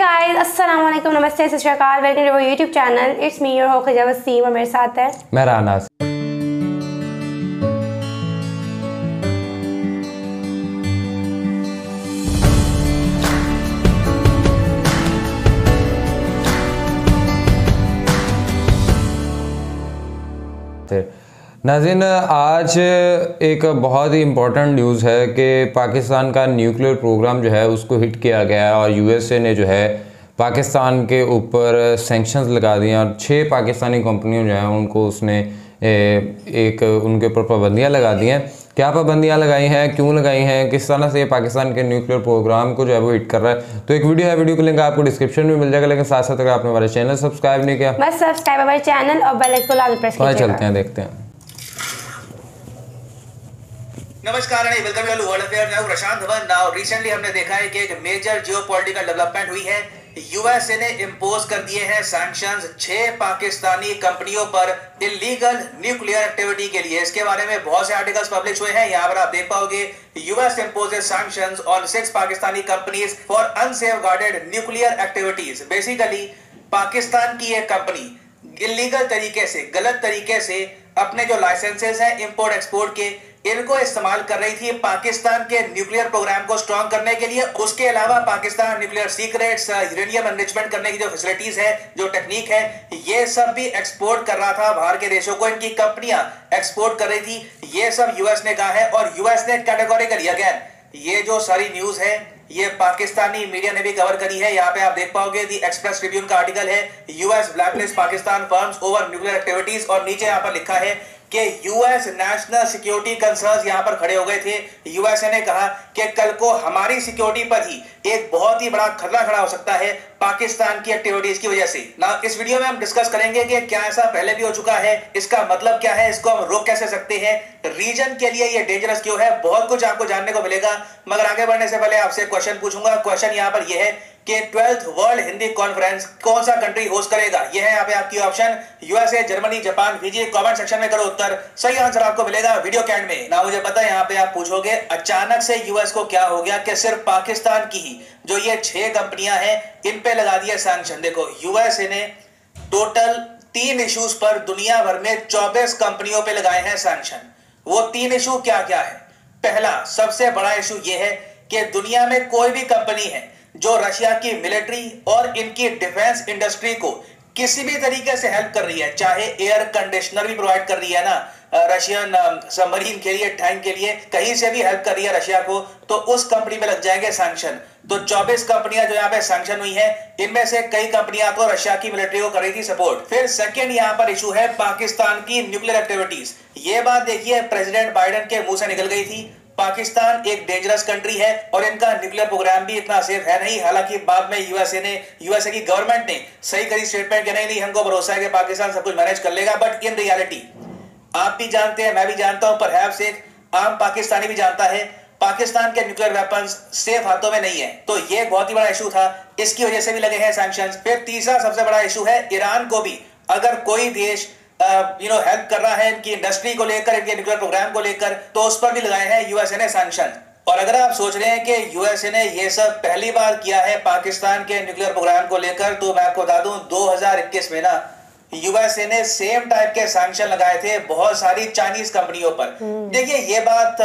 Guys, अस्सलाम वालेकुम, नमस्ते, सत श्री अकाल, welcome to YouTube channel. It's me your host Waseem और मेरे साथ है मैं रानास। नाज़रीन, आज एक बहुत ही इम्पोर्टेंट न्यूज़ है कि पाकिस्तान का न्यूक्लियर प्रोग्राम जो है उसको हिट किया गया है और यूएसए ने जो है पाकिस्तान के ऊपर सैंक्शंस लगा दिए और 6 पाकिस्तानी कंपनियों जो हैं उनको उसने एक उनके ऊपर पाबंदियां लगा दी हैं। क्या पाबंदियां लगाई हैं, क्यों लगाई हैं, किस तरह से ये पाकिस्तान के न्यूक्लियर प्रोग्राम को जो है वो हिट कर रहा है, तो एक वीडियो है, वीडियो का लिंक आपको डिस्क्रिप्शन में मिल जाएगा। लेकिन साथ साथ अगर आपने हमारे चैनल सब्सक्राइब नहीं किया, बस सब्सक्राइब हमारे चैनल और बेल आइकन को प्रेस कीजिएगा। चलते हैं, देखते हैं। नमस्कार, वेलकम टू वर्ल्ड अफेयर। मैं हूं प्रशांत धवन। नाउ रिसेंटली हमने देखा है कि एक मेजर जियोपॉलिटिकल डेवलपमेंट हुई है। यूएसए ने इंपोज कर दिए हैं सैंक्शंस 6 पाकिस्तानी कंपनियों पर इलीगल न्यूक्लियर एक्टिविटी के लिए। इसके बारे में बहुत से आर्टिकल्स पब्लिश हुए हैं, यहाँ पर आप देख पाओगे। US imposes sanctions on 6 Pakistani companies for unsafeguarded nuclear activities. Basically Pakistan की एक कंपनी इलीगल तरीके से, गलत तरीके से अपने जो लाइसेंसेस हैं इंपोर्ट एक्सपोर्ट के, इनको इस्तेमाल कर रही थी पाकिस्तान के न्यूक्लियर प्रोग्राम को स्ट्रॉन्ग करने के लिए। उसके अलावा Pakistan nuclear secrets, uranium enrichment करने की जो फैसिलिटीज है, जो टेक्निक है, ये सब भी एक्सपोर्ट कर रहा था बाहर के देशों को। इनकी कंपनियां एक्सपोर्ट कर रही थी। ये सब यूएस ने कहा है और यूएस ने कैटेगोरिकली, अगेन ये जो सारी न्यूज है ये पाकिस्तानी मीडिया ने भी कवर करी है। यहाँ पे आप देख पाओगे दी एक्सप्रेस ट्रिब्यून का आर्टिकल है, US blacklist Pakistan firms over nuclear activities, और नीचे यहाँ पर लिखा है कि यूएस नेशनल सिक्योरिटी कंसर्न्स यहाँ पर खड़े हो गए थे। यूएसए ने कहा कि कल को हमारी सिक्योरिटी पर ही एक बहुत ही बड़ा खतरा खड़ा हो सकता है पाकिस्तान की एक्टिविटीज की वजह से। ना इस वीडियो में हम डिस्कस करेंगे कि क्या ऐसा पहले भी हो चुका है, इसका मतलब क्या है, इसको हम रोक कैसे सकते हैं, रीजन के लिए ये डेंजरस क्यों है, बहुत कुछ आपको जानने को मिलेगा। मगर आगे बढ़ने से पहले आपसे क्वेश्चन पूछूंगा। क्वेश्चन यहाँ पर यह है कि 12th वर्ल्ड हिंदी कॉन्फ्रेंस कौन सा कंट्री होस्ट करेगा। यह है यहाँ पे आपकी option, USA, Germany, Japan, Fiji. Comment section में करो उत्तर, सही आंसर आपको मिलेगा वीडियो के एंड में। ना मुझे पता है यहाँ पे आप पूछोगे अचानक से यूएस को क्या हो गया कि सिर्फ पाकिस्तान की ही जो ये 6 कंपनियां हैं इन पे लगा दिया सैंक्शन। देखो, यूएसए ने टोटल 3 इश्यूज पर दुनिया भर में 24 कंपनियों पे लगाए हैं सैंक्शन। वो 3 इशू क्या क्या है? पहला सबसे बड़ा इशू ये है कि दुनिया में कोई भी कंपनी है जो रशिया की मिलिट्री और इनकी डिफेंस इंडस्ट्री को किसी भी तरीके से हेल्प कर रही है, चाहे एयर कंडीशनर भी प्रोवाइड कर रही है ना रशियन सबमरीन के लिए, टैंक के लिए, कहीं से भी हेल्प कर रही है रशिया को, तो उस कंपनी पे लग जाएंगे सैंक्शन। तो 24 कंपनियां जो यहाँ पे सैंक्शन हुई है, इनमें से कई कंपनियां तो रशिया की मिलिट्री को कर रही थी सपोर्ट। फिर सेकंड यहाँ पर इशू है पाकिस्तान की न्यूक्लियर एक्टिविटीज। ये बात देखिए प्रेसिडेंट बाइडेन के मुंह से निकल गई थी, पाकिस्तान एक डेंजरस कंट्री है और इनका न्यूक्लियर प्रोग्राम भी इतना सेफ है नहीं। हालांकि बाद में यूएसए की गवर्नमेंट ने सही करी स्टेटमेंट कि नहीं हमको भरोसा है कि पाकिस्तान सब कुछ मैनेज कर लेगा। बट इन रियलिटी आप भी जानते हैं, मैं भी जानता हूं, परहैप्स एक आम पाकिस्तानी भी जानता है, पाकिस्तान के न्यूक्लियर वेपन्स सेफ हाथों में नहीं है। तो ये बहुत ही बड़ा इशू था, इसकी वजह से भी लगे हैं सैंक्शंस। फिर तीसरा सबसे बड़ा इशू है ईरान को भी अगर कोई देश हेल्प कर रहा है इनकी इंडस्ट्री को लेकर, इनके न्यूक्लियर प्रोग्राम को लेकर, तो उस पर भी लगाए हैं यूएसए ने सैंक्शन। और अगर आप सोच रहे हैं कि यूएसए ने ये सब पहली बार किया है पाकिस्तान के न्यूक्लियर प्रोग्राम को लेकर, तो मैं आपको बता दूं 2021 में ना यूएसए ने सेम टाइप के सैंक्शन लगाए थे बहुत सारी चाइनीज कंपनियों पर। देखिए ये बात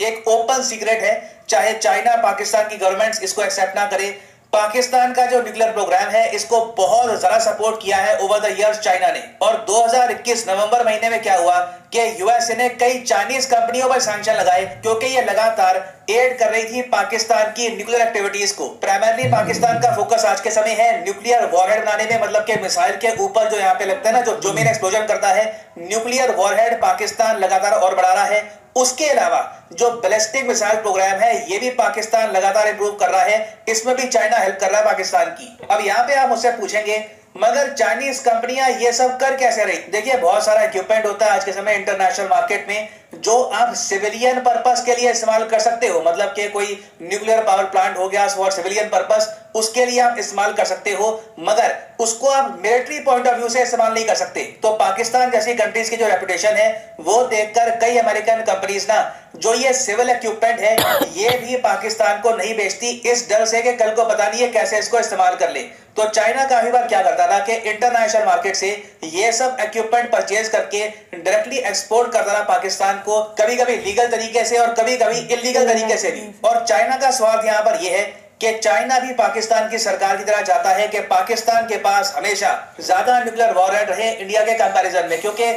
एक ओपन सीक्रेट है, चाहे चाइना, पाकिस्तान की गवर्नमेंट इसको एक्सेप्ट ना करे, पाकिस्तान का जो न्यूक्लियर प्रोग्राम है इसको बहुत ज्यादा सपोर्ट किया है ओवर द इयर्स चाइना ने। और 2021 नवंबर महीने में क्या हुआ कि यूएसए ने कई चाइनीज कंपनियों पर सैंक्शन लगाए क्योंकि ये लगातार एड कर रही थी पाकिस्तान की न्यूक्लियर एक्टिविटीज को। प्राइमरली पाकिस्तान का फोकस आज के समय है न्यूक्लियर वॉरहेड बनाने में, मतलब कि मिसाइल के ऊपर जो यहाँ पे लगता है ना, जो मेन एक्सप्लोजन करता है, न्यूक्लियर वॉरहेड पाकिस्तान लगातार और बढ़ा रहा है। उसके अलावा जो बैलिस्टिक मिसाइल प्रोग्राम है ये भी पाकिस्तान लगातार इंप्रूव कर रहा है, इसमें भी चाइना हेल्प कर रहा है पाकिस्तान की। अब यहाँ पे आप मुझसे पूछेंगे मगर चाइनीज कंपनियां ये सब कर कैसे रही? देखिए बहुत सारा इक्विपमेंट होता है आज के समय इंटरनेशनल मार्केट में, जो आप सिविलियन पर्पस के लिए इस्तेमाल कर सकते हो, मतलब कि कोई न्यूक्लियर पावर प्लांट हो गया फॉर सिविलियन पर्पस, उसके लिए आप इस्तेमाल कर सकते हो, मगर उसको आप मिलिट्री पॉइंट ऑफ व्यू से इस्तेमाल नहीं कर सकते। तो पाकिस्तान जैसी कंट्रीज की जो रेपुटेशन है वो देखकर कई अमेरिकन कंपनीज ना जो ये सिविल इक्विपमेंट है ये भी पाकिस्तान को नहीं बेचती, इस डर से कि कल को पता नहीं है कैसे इसको इस्तेमाल कर ले। तो चाइना काफी बार क्या करता था कि इंटरनेशनल मार्केट से ये सब इक्विपमेंट परचेज करके डायरेक्टली एक्सपोर्ट करता था पाकिस्तान को, कभी कभी लीगल तरीके से और कभी कभी इलीगल तरीके से भी। और चाइना का स्वार्थ यहाँ पर यह है कि चाइना भी पाकिस्तान की सरकार की तरह चाहता है कि पाकिस्तान के पास हमेशा ज्यादा न्यूक्लियर वॉरहेड रहे इंडिया के कंपैरिजन में, क्योंकि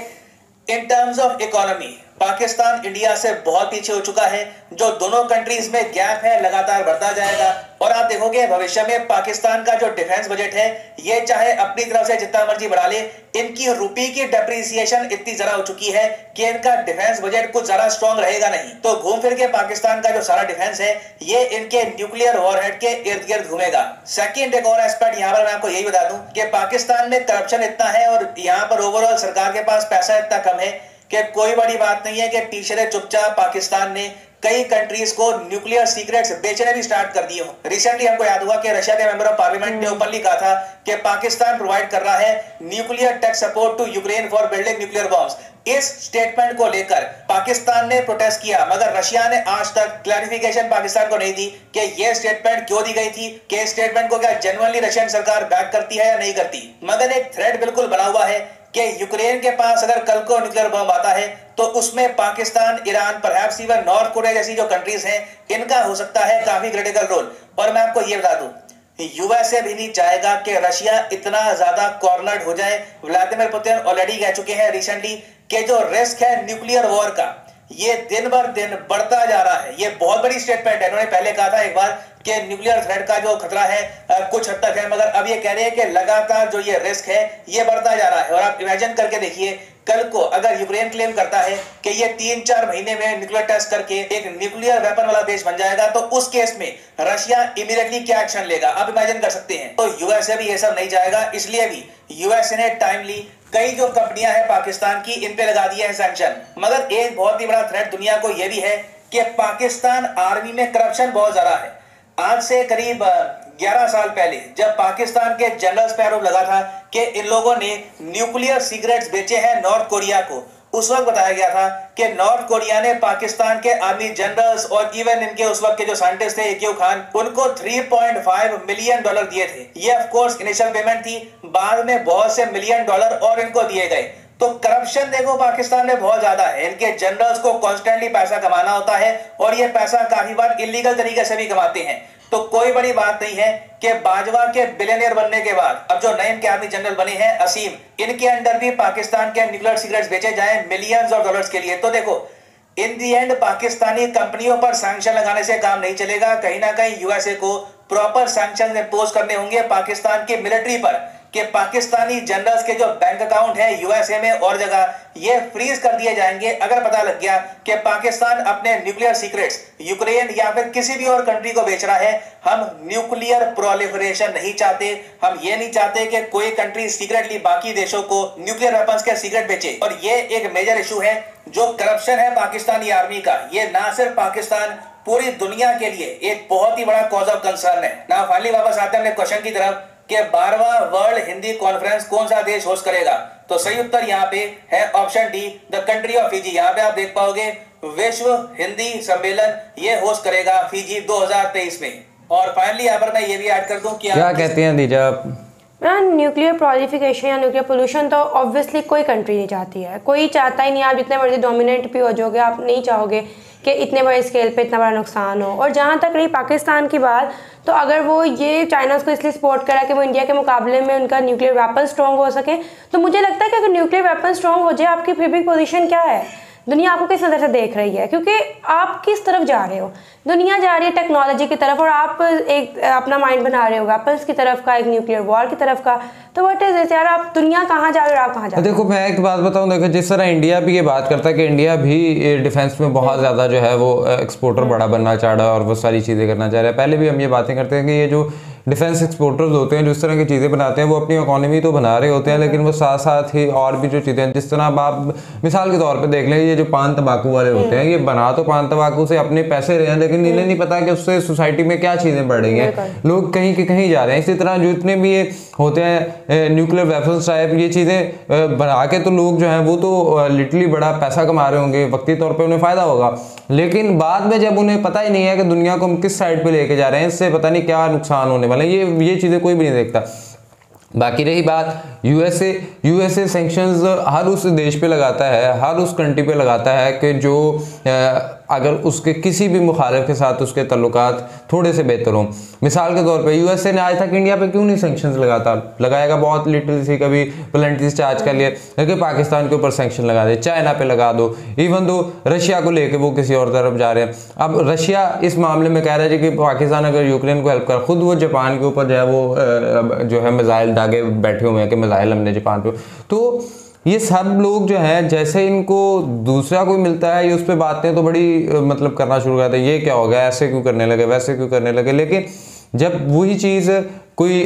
in terms of economy Pakistan India से बहुत पीछे हो चुका है। जो दोनों कंट्रीज में गैप है लगातार बढ़ता जाएगा। और आप देखोगे भविष्य में पाकिस्तान का जो डिफेंस बजट है ये चाहे अपनी तरफ से जितना मर्जी बढ़ा ले, इनकी रुपये की डेप्रिसिएशन इतनी ज्यादा हो चुकी है कि इनका डिफेंस बजट कुछ ज्यादा स्ट्रॉन्ग रहेगा नहीं। तो घूम फिर के पाकिस्तान का जो सारा डिफेंस है ये इनके न्यूक्लियर वॉरहेड के इर्द गिर्द घूमेगा। सेकंड एक और एस्पेक्ट यहाँ पर मैं आपको यही बता दूं कि पाकिस्तान में करप्शन इतना है और यहाँ पर ओवरऑल सरकार के पास पैसा इतना कम है कि कोई बड़ी बात नहीं है कि पीछे चुपचाप पाकिस्तान ने कई कंट्रीज को न्यूक्लियर सीक्रेट्स बेचने भी स्टार्ट कर दिए हो। रिसेंटली हमको याद हुआ कि रशिया के मेंबर ऑफ पार्लियामेंट ने ओपनली कहा था कि पाकिस्तान प्रोवाइड कर रहा है nuclear tech support to Ukraine for building nuclear bombs. इस स्टेटमेंट को लेकर पाकिस्तान ने प्रोटेस्ट किया, मगर रशिया ने आज तक क्लैरिफिकेशन पाकिस्तान को नहीं दी कि यह स्टेटमेंट क्यों दी गई थी, कि इस स्टेटमेंट को क्या जेन्युइनली रशियन सरकार बैक करती है या नहीं करती। मगर एक थ्रेड बिल्कुल बना हुआ है कि यूक्रेन के पास अगर कल को न्यूक्लियर बम आता है तो उसमें Pakistan, Iran, perhaps even north Korea जैसी जो कंट्रीज हैं इनका हो सकता है काफी क्रिटिकल रोल। और मैं आपको ये बता दूं, यूएसए भी नहीं चाहेगा कि रशिया इतना ज्यादा कॉर्नर्ड हो जाए। व्लादिमीर पुतिन ऑलरेडी कह चुके हैं रिसेंटली कि जो रिस्क है न्यूक्लियर वॉर का ये दिन भर दिन बढ़ता जा रहा है। ये बहुत बड़ी स्टेटमेंट है। इन्होंने पहले कहा था एक बार कि न्यूक्लियर थ्रेट का जो खतरा है कुछ हद तक है, मगर अब ये कह रहे हैं कि लगातार जो ये रिस्क है ये बढ़ता जा रहा है। और आप इमेजिन करके देखिए, कल को अगर यूक्रेन क्लेम करता है कि ये 3-4 महीने में न्यूक्लियर टेस्ट करके एक न्यूक्लियर वेपन वाला देश बन जाएगा, तो उस केस में रशिया इमीडिएटली क्या एक्शन लेगा आप इमेजिन कर सकते हैं। तो यूएसए भी ये सब नहीं जाएगा, इसलिए भी यूएसए ने टाइमली कई जो कंपनियां हैं पाकिस्तान की इन पे लगा दिए हैं सैंक्शन। मगर एक बहुत ही बड़ा थ्रेट दुनिया को यह भी है कि पाकिस्तान आर्मी में करप्शन बहुत ज्यादा है। आज से करीब 11 साल पहले जब पाकिस्तान के जनरल्स पे आरोप लगा था कि इन लोगों ने न्यूक्लियर सिगरेट्स बेचे हैं नॉर्थ कोरिया को, उस वक्त बताया गया था कि नॉर्थ कोरिया ने पाकिस्तान के आर्मी जनरल्स और इवन इनके उस वक्त के जो साइंटिस्ट थे एक्यूब खान, उनको $3.5 मिलियन दिए थे। ये ऑफ कोर्स इनिशियल पेमेंट थी, बाद में बहुत से $1 मिलियन और इनको दिए गए। तो करप्शन देखो पाकिस्तान में बहुत ज्यादा है। इनके जनरल्स को कॉन्स्टेंटली पैसा कमाना होता है और ये पैसा काफी बार इलीगल तरीके से भी कमाते हैं। तो कोई बड़ी बात नहीं है कि बाजवा के बिलियनियर बनने के बाद अब जो नए इनके आर्मी जनरल बने हैं असीम, इनके अंडर भी पाकिस्तान के न्यूक्लियर सिगरेट्स बेचे जाएं मिलियंस ऑफ डॉलर्स के लिए। तो देखो इन दी एंड पाकिस्तानी कंपनियों पर सैंक्शन लगाने से काम नहीं चलेगा। कहीं ना कहीं यूएसए को प्रॉपर सैंक्शन इंपोज करने होंगे पाकिस्तान की मिलिट्री पर कि पाकिस्तानी जनरल्स के जो बैंक अकाउंट है यूएसए में और जगह ये फ्रीज कर दिए जाएंगे अगर पता लग गया कि पाकिस्तान अपने न्यूक्लियर सीक्रेट्स यूक्रेन या फिर किसी भी और कंट्री को बेच रहा है। हम न्यूक्लियर प्रोलिफरेशन नहीं चाहते, हम ये नहीं चाहते कि कोई कंट्री सीक्रेटली बाकी देशों को न्यूक्लियर वेपन्स के सीक्रेट बेचे। और ये एक मेजर इशू है जो करप्शन है पाकिस्तानी आर्मी का। ये ना सिर्फ पाकिस्तान, पूरी दुनिया के लिए एक बहुत ही बड़ा कॉज ऑफ कंसर्न है ना। फाइनली वापस आते हैं अपने क्वेश्चन की तरफ कि 12वां वर्ल्ड हिंदी कॉन्फ्रेंस कौन सा देश होस्ट करेगा। तो सही उत्तर यहाँ पे है option D, the country of Fiji. यहाँ पे आप देख पाओगे विश्व हिंदी सम्मेलन ये होस्ट करेगा फिजी 2023 में। और फाइनली यहाँ पर मैं ये भी ऐड कर दूं कि क्या कहते हैं दीजा आप? न्यूक्लियर प्रोलिफिकेशन या न्यूक्लियर पोल्यूशन तो ऑब्वियसली कोई कंट्री नहीं चाहती है, कोई चाहता ही नहीं। आप जितने मर्जी डोमिनेंट भी हो जाओगे, आप नहीं चाहोगे कि इतने बड़े स्केल पे इतना बड़ा नुकसान हो। और जहाँ तक रही पाकिस्तान की बात, तो अगर वो ये चाइना को इसलिए सपोर्ट करा कि वो इंडिया के मुकाबले में उनका न्यूक्लियर वेपन स्ट्रॉन्ग हो सके, तो मुझे लगता है कि अगर न्यूक्लियर वेपन स्ट्रॉन्ग हो जाए, आपकी फिर भी पोजीशन क्या है, दुनिया आपको किस नज़र से देख रही है, क्योंकि आप किस तरफ जा रहे हो। दुनिया जा रही है टेक्नोलॉजी की तरफ और आप एक अपना माइंड बना रहे हो वेपन्स की तरफ का, एक न्यूक्लियर वॉर की तरफ का। तो व्हाट इज दिस यार, आप दुनिया कहाँ जा रहे हो, आप कहाँ जा रहे हो। देखो मैं एक बात बताऊं, देखो जिस तरह इंडिया भी ये बात करता है कि इंडिया भी डिफेंस में बहुत ज़्यादा जो है वो एक्सपोर्टर बड़ा बनना चाह रहा है और वो सारी चीज़ें करना चाह रहा है। पहले भी हम ये बातें करते हैं कि ये जो डिफेंस एक्सपोर्टर्स होते हैं, जिस तरह की चीज़ें बनाते हैं, वो अपनी इकोनॉमी तो बना रहे होते हैं, लेकिन वो साथ साथ ही और भी जो चीज़ें, जिस तरह अब आप मिसाल के तौर पे देख लें, ये जो पान तंबाकू वाले होते हैं, ये बना तो पान तंबाकू से अपने पैसे रहे हैं, लेकिन इन्हें नहीं पता कि उससे सोसाइटी में क्या चीज़ें बढ़ रही हैं, लोग कहीं के कहीं जा रहे हैं। इसी तरह जितने भी ये होते हैं न्यूक्लियर वेपन्स टाइप ये चीज़ें बना के, तो लोग जो हैं वो तो लिटरली बड़ा पैसा कमा रहे होंगे, वक्ती तौर पर उन्हें फ़ायदा होगा, लेकिन बाद में जब उन्हें पता ही नहीं है कि दुनिया को हम किस साइड पे लेके जा रहे हैं, इससे पता नहीं क्या नुकसान होने वाला है, ये चीज़ें कोई भी नहीं देखता। बाकी रही बात यूएसए सैंक्शंस हर उस देश पे लगाता है, हर उस कंट्री पे लगाता है कि जो अगर उसके किसी भी मुखालिफ के साथ उसके तल्लुकात थोड़े से बेहतर हों। मिसाल के तौर पे यूएसए ने आज तक इंडिया पे क्यों नहीं सैंक्शंस लगाएगा, बहुत लिटिल सी कभी प्लेंटी चार्ज कर लिया, लेकिन पाकिस्तान के ऊपर सैंक्शन लगा दे, चाइना पे लगा दो, इवन दो रशिया को लेके वो किसी और तरफ जा रहे हैं। अब रशिया इस मामले में कह रहा है कि पाकिस्तान अगर यूक्रेन को हेल्प कर, खुद वो जापान के ऊपर जो है वो जो है मिसाइल दागे बैठे हुए हैं कि मिसाइल हमने जापान पे, तो ये सब लोग जो हैं जैसे इनको दूसरा कोई मिलता है ये उस पर बातें तो बड़ी मतलब करना शुरू करते हैं, ये क्या हो गया, ऐसे क्यों करने लगे, वैसे क्यों करने लगे, लेकिन जब वही चीज़ कोई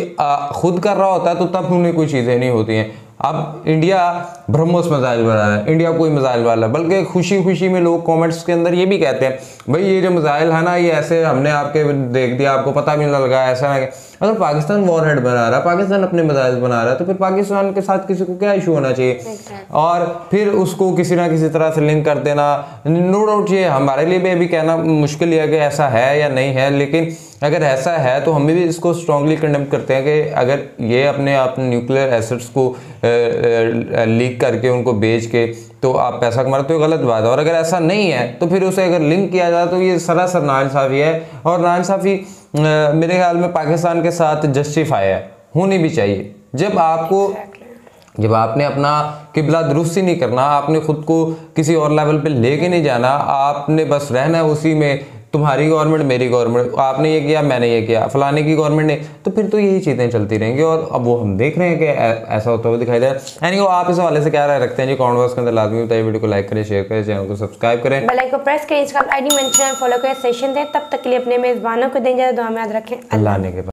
खुद कर रहा होता है तो तब उन्हें कोई चीज़ें नहीं होती हैं। अब इंडिया ब्रह्मोस मिसाइल बना रहा है, इंडिया कोई मिसाइल वाला, बल्कि खुशी खुशी में लोग कमेंट्स के अंदर ये भी कहते हैं भाई ये जो मिसाइल है ना, ये ऐसे हमने आपके देख दिया, आपको पता भी नहीं लगा, ऐसा ना। अगर पाकिस्तान वॉरहेड बना रहा है, पाकिस्तान अपने मिसाइल बना रहा है, तो फिर पाकिस्तान के साथ किसी को क्या इशू होना चाहिए, और फिर उसको किसी ना किसी तरह से लिंक कर देना। नो डाउट ये हमारे लिए भी अभी कहना मुश्किल है कि ऐसा है या नहीं है, लेकिन अगर ऐसा है तो हम भी इसको स्ट्रांगली कंडेम करते हैं कि अगर ये अपने न्यूक्लियर एसेट्स को लीक करके उनको बेच के तो आप पैसा कमा रहे हो, तो गलत बात है। और अगर ऐसा नहीं है तो फिर उसे अगर लिंक किया जाए तो ये सरासर नाइंसाफ़ी है, और नाइंसाफ़ी मेरे ख्याल में पाकिस्तान के साथ जस्टिफाई है, होनी भी चाहिए। जब आपने अपना किबला दुरुस्त ही नहीं करना, आपने खुद को किसी और लेवल पे लेके नहीं जाना, आपने बस रहना है उसी में, तुम्हारी गवर्नमेंट मेरी गवर्नमेंट, आपने ये किया मैंने ये किया, फलाने की गवर्नमेंट ने, तो फिर तो यही चीज़ें चलती रहेंगी। और अब वो हम देख रहे हैं कि ऐसा होता हुआ दिखाई दे रहा है। आप इस हवाले से क्या राय रखते हैं जी, कमेंट बॉक्स के अंदर लाजमी बताइए, वीडियो को लाइक करें, शेयर करें, चैनल को सब्सक्राइब करें, बेल आइकन को प्रेस करें, इसका आईडी मेंशन फॉलो करें, सेशन दें। तब तक के लिए अपने मेज़बानों को दें, दुआ में याद रखें, अल्लाह ने के